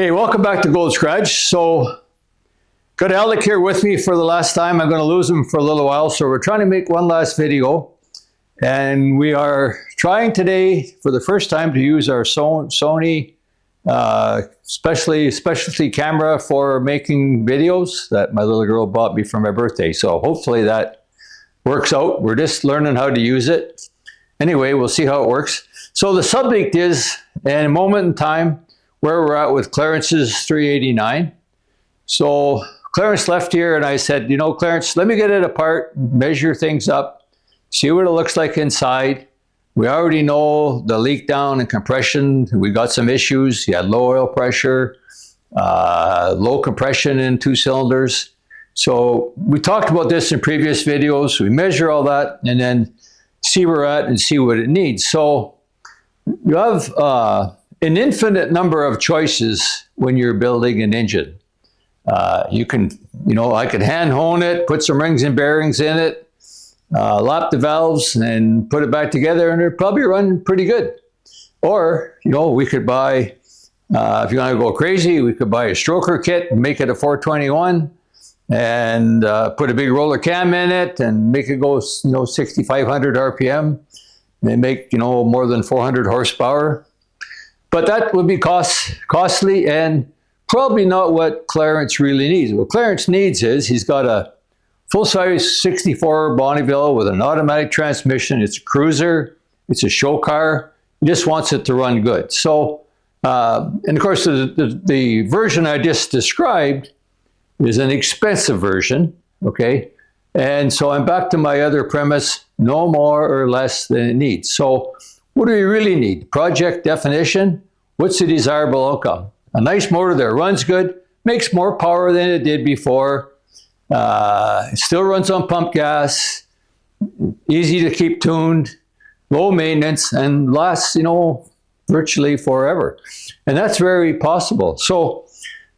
Hey, welcome back to Gold Scratch. So, got Alec here with me for the last time. I'm going to lose him for a little while, so we're trying to make one last video. And we are trying today, for the first time, to use our Sony specialty camera for making videos that my little girl bought me for my birthday. So hopefully that works out. We're just learning how to use it. Anyway, we'll see how it works. So the subject is, in a moment in time, where we're at with Clarence's 389. So Clarence left here and I said, you know, Clarence, let me get it apart, measure things up, see what it looks like inside. We already know the leak down and compression. We got some issues. You had low oil pressure, low compression in 2 cylinders. So we talked about this in previous videos. We measure all that and then see where we're at and see what it needs. So you have an infinite number of choices when you're building an engine. You can, I could hand hone it, put some rings and bearings in it, lap the valves and put it back together and it'd probably run pretty good. Or, we could buy, if you want to go crazy, we could buy a stroker kit and make it a 421 and put a big roller cam in it and make it go, 6,500 RPM. They make, more than 400 horsepower. But that would be costly and probably not what Clarence really needs. What Clarence needs is he's got a full-size 64 Bonneville with an automatic transmission. It's a cruiser. It's a show car. He just wants it to run good. So, and of course, the version I just described is an expensive version, okay? And so I'm back to my other premise, no more or less than it needs. So what do we really need? Project definition. What's the desirable outcome? A nice motor that runs good, makes more power than it did before, it still runs on pump gas, easy to keep tuned, low maintenance, and lasts, virtually forever. And that's very possible. So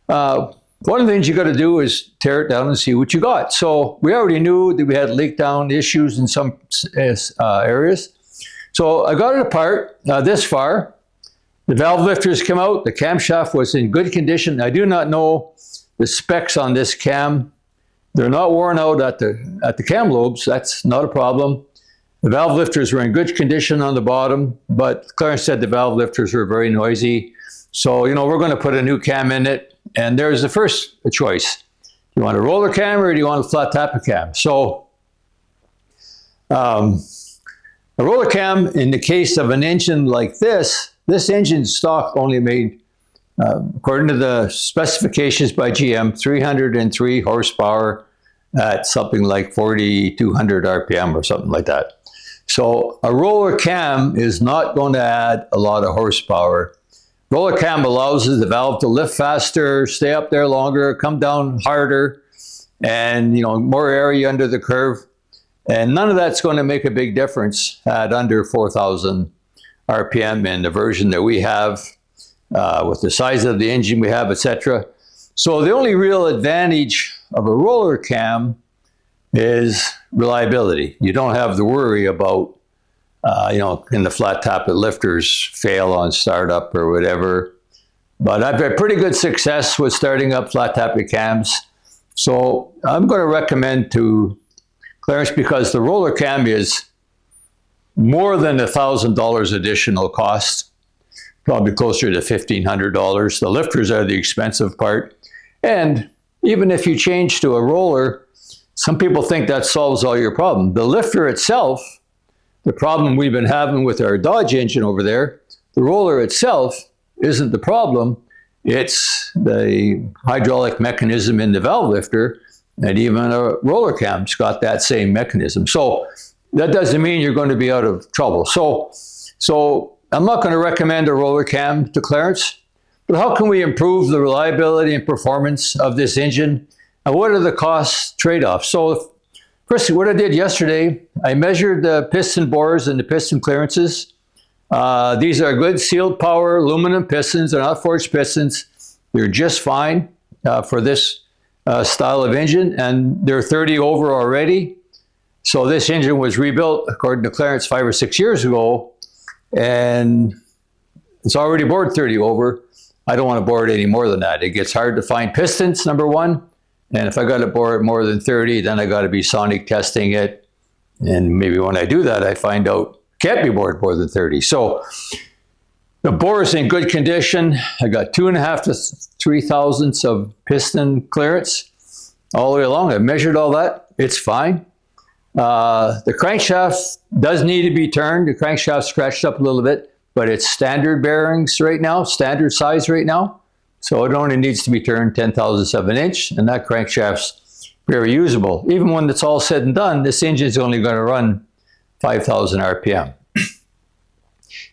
one of the things you got to do is tear it down and see what you got. So we already knew that we had leak down issues in some areas. So I got it apart this far. The valve lifters came out. The camshaft was in good condition. I do not know the specs on this cam. They're not worn out at the cam lobes. That's not a problem. The valve lifters were in good condition on the bottom, but Clarence said the valve lifters were very noisy. So, we're going to put a new cam in it. And there's the first choice. Do you want a roller cam or do you want a flat tappet cam? So, a roller cam, in the case of an engine like this engine stock only made, according to the specifications by GM, 303 horsepower at something like 4,200 RPM or something like that. So a roller cam is not going to add a lot of horsepower. Roller cam allows the valve to lift faster, stay up there longer, come down harder, and more area under the curve. And none of that's going to make a big difference at under 4,000 RPM in the version that we have, with the size of the engine we have, etc. So the only real advantage of a roller cam is reliability. You don't have to worry about, in the flat tappet lifters fail on startup or whatever. But I've had pretty good success with starting up flat tappet cams. So I'm going to recommend to Clarence, because the roller cam is more than $1,000 additional cost, probably closer to $1,500. The lifters are the expensive part. And even if you change to a roller, some people think that solves all your problem. The lifter itself, the problem we've been having with our Dodge engine over there, the roller itself isn't the problem. It's the hydraulic mechanism in the valve lifter, and even a roller cam's got that same mechanism. So that doesn't mean you're going to be out of trouble. So I'm not going to recommend a roller cam to Clarence, but how can we improve the reliability and performance of this engine? And what are the cost trade-offs? So first, what I did yesterday, I measured the piston bores and the piston clearances. These are good sealed power aluminum pistons. They're not forged pistons. They're just fine for this style of engine, and they're 30 over already. So this engine was rebuilt, according to Clarence, 5 or 6 years ago, and it's already bored 30 over. I don't want to bore it any more than that. It gets hard to find pistons, number one. And if I got to bore it more than 30, then I got to be sonic testing it. And maybe when I do that, I find out it can't be bored more than 30. So the bore is in good condition. I got 2.5 to 3 thousandths of piston clearance all the way along. I measured all that. It's fine. The crankshaft does need to be turned. The crankshaft scratched up a little bit, but it's standard bearings right now, standard size right now. So it only needs to be turned 10 thousandths of an inch, and that crankshaft's very usable. Even when it's all said and done, this engine is only going to run 5,000 RPM.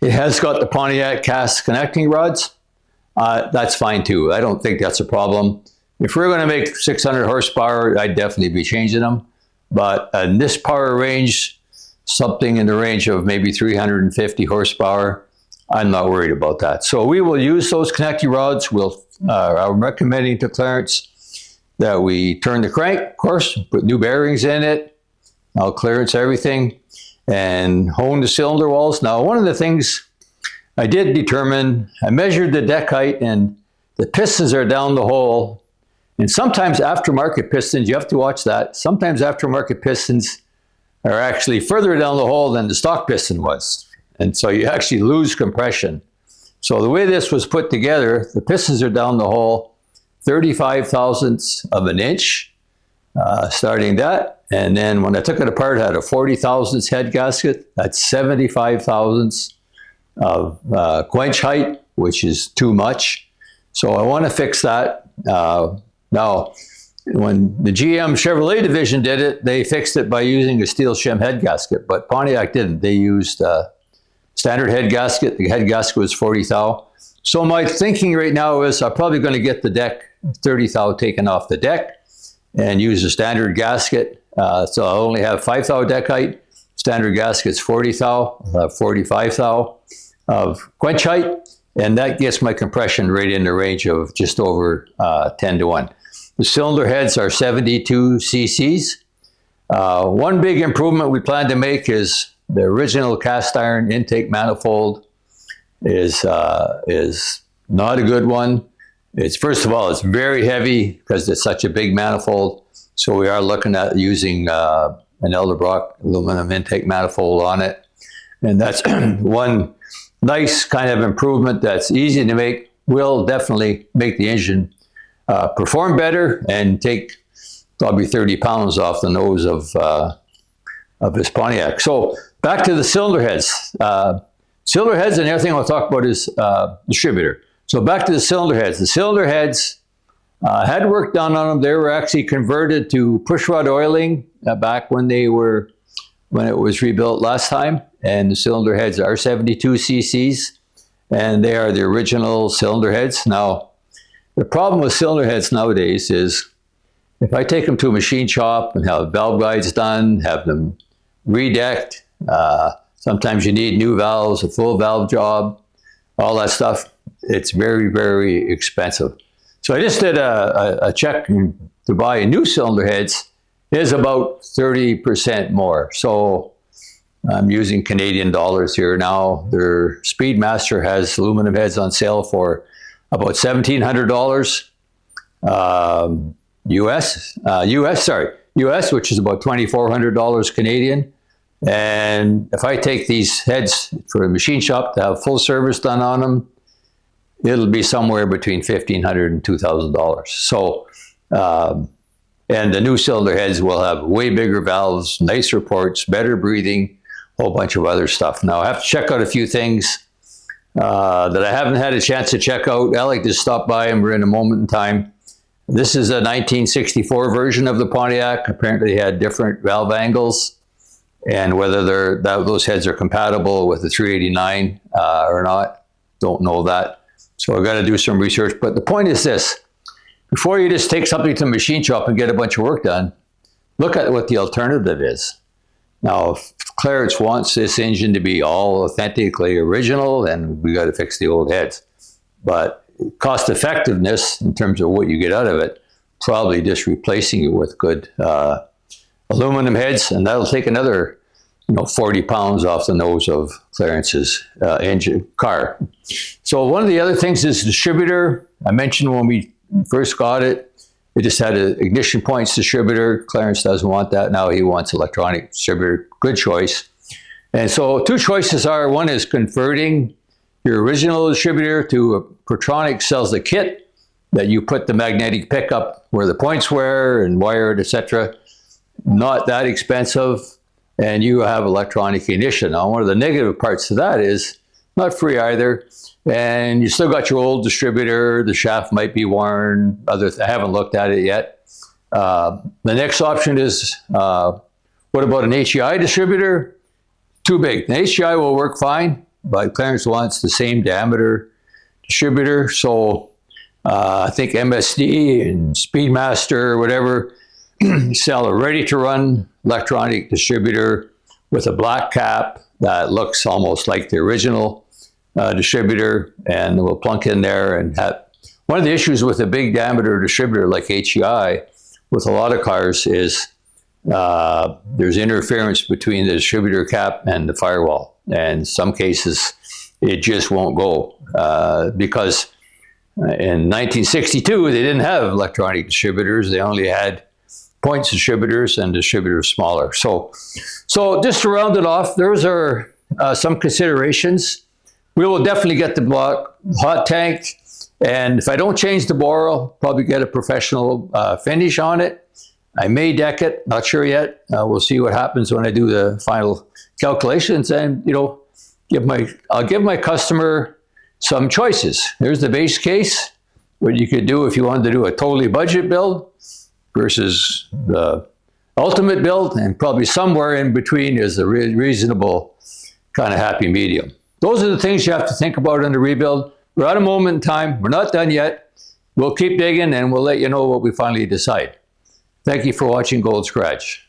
It has got the Pontiac cast connecting rods. That's fine too. I don't think that's a problem. If we're going to make 600 horsepower, I'd definitely be changing them. But in this power range, something in the range of maybe 350 horsepower, I'm not worried about that. So we will use those connecting rods. I'm recommending to Clarence that we turn the crank, of course, put new bearings in it. I'll clearance everything and hone the cylinder walls. Now, one of the things I did determine, I measured the deck height, and the pistons are down the hole. And sometimes aftermarket pistons, you have to watch that. Sometimes aftermarket pistons are actually further down the hole than the stock piston was. And so you actually lose compression. So the way this was put together, the pistons are down the hole 35 thousandths of an inch, starting that. And then when I took it apart, I had a 40 thousandths head gasket. That's 75 thousandths of quench height, which is too much. So I want to fix that. Now, when the GM Chevrolet division did it, they fixed it by using a steel shim head gasket, but Pontiac didn't. They used standard head gasket. The head gasket was 40 thou. So my thinking right now is I'm probably going to get the deck 30 thou taken off the deck and use a standard gasket. So I'll only have 5 thou deck height. Standard gasket's 40 thou. I'll have 45 thou of quench height. And that gets my compression right in the range of just over 10 to 1. The cylinder heads are 72 cc's. One big improvement we plan to make is the original cast iron intake manifold is not a good one. First of all, it's very heavy because it's such a big manifold. So we are looking at using an Edelbrock aluminum intake manifold on it. And that's one nice kind of improvement that's easy to make, will definitely make the engine perform better and take probably 30 pounds off the nose of this Pontiac. So back to the cylinder heads. Cylinder heads, and everything I'll talk about is distributor. So back to the cylinder heads. The cylinder heads had work done on them. They were actually converted to push rod oiling back when it was rebuilt last time. And the cylinder heads are 72 cc's, and they are the original cylinder heads. Now, the problem with cylinder heads nowadays is if I take them to a machine shop and have valve guides done, have them redecked, sometimes you need new valves, a full valve job, all that stuff. It's very, very expensive. So I just did a check to buy new cylinder heads is about 30% more. So I'm using Canadian dollars here now. Their Speedmaster has aluminum heads on sale for about $1,700 US, which is about $2,400 Canadian. And if I take these heads for a machine shop to have full service done on them, it'll be somewhere between $1,500 and $2,000. So, and the new cylinder heads will have way bigger valves, nicer ports, better breathing, a whole bunch of other stuff. Now, I have to check out a few things that I haven't had a chance to check out. I like to stop by them in a moment in time. This is a 1964 version of the Pontiac. Apparently, they had different valve angles, and whether those heads are compatible with the 389 or not, don't know that. So I've got to do some research. But the point is this: before you just take something to the machine shop and get a bunch of work done, look at what the alternative is. Now, if Clarence wants this engine to be all authentically original, then we got to fix the old heads. But cost effectiveness in terms of what you get out of it, probably just replacing it with good aluminum heads, and that'll take another 40 pounds off the nose of Clarence's engine car. So one of the other things is distributor. I mentioned when we first got it, it just had an ignition points distributor. Clarence doesn't want that now. He wants electronic distributor. Good choice. And so two choices are, one is converting your original distributor to a Protronic sells the kit that you put the magnetic pickup where the points were and wired, etc. Not that expensive. And you have electronic ignition. Now, one of the negative parts of that is not free either. And you still got your old distributor. The shaft might be worn. I haven't looked at it yet. The next option is, what about an HEI distributor? Too big. The HEI will work fine, but Clarence wants the same diameter distributor. So I think MSD and Speedmaster, whatever, sell a ready-to-run electronic distributor with a black cap that looks almost like the original distributor, and we'll plunk in there and have. One of the issues with a big diameter distributor like HEI with a lot of cars is there's interference between the distributor cap and the firewall, and in some cases it just won't go because in 1962 they didn't have electronic distributors. They only had points distributors and distributors smaller. So just to round it off, those are some considerations. We will definitely get the hot tank, and if I don't change the bore, I'll probably get a professional finish on it. I may deck it, not sure yet. We'll see what happens when I do the final calculations, and I'll give my customer some choices. Here's the base case, what you could do if you wanted to do a totally budget build versus the ultimate build, and probably somewhere in between is a reasonable kind of happy medium. Those are the things you have to think about in the rebuild. We're at a moment in time. We're not done yet. We'll keep digging and we'll let you know what we finally decide. Thank you for watching Gold Scratch.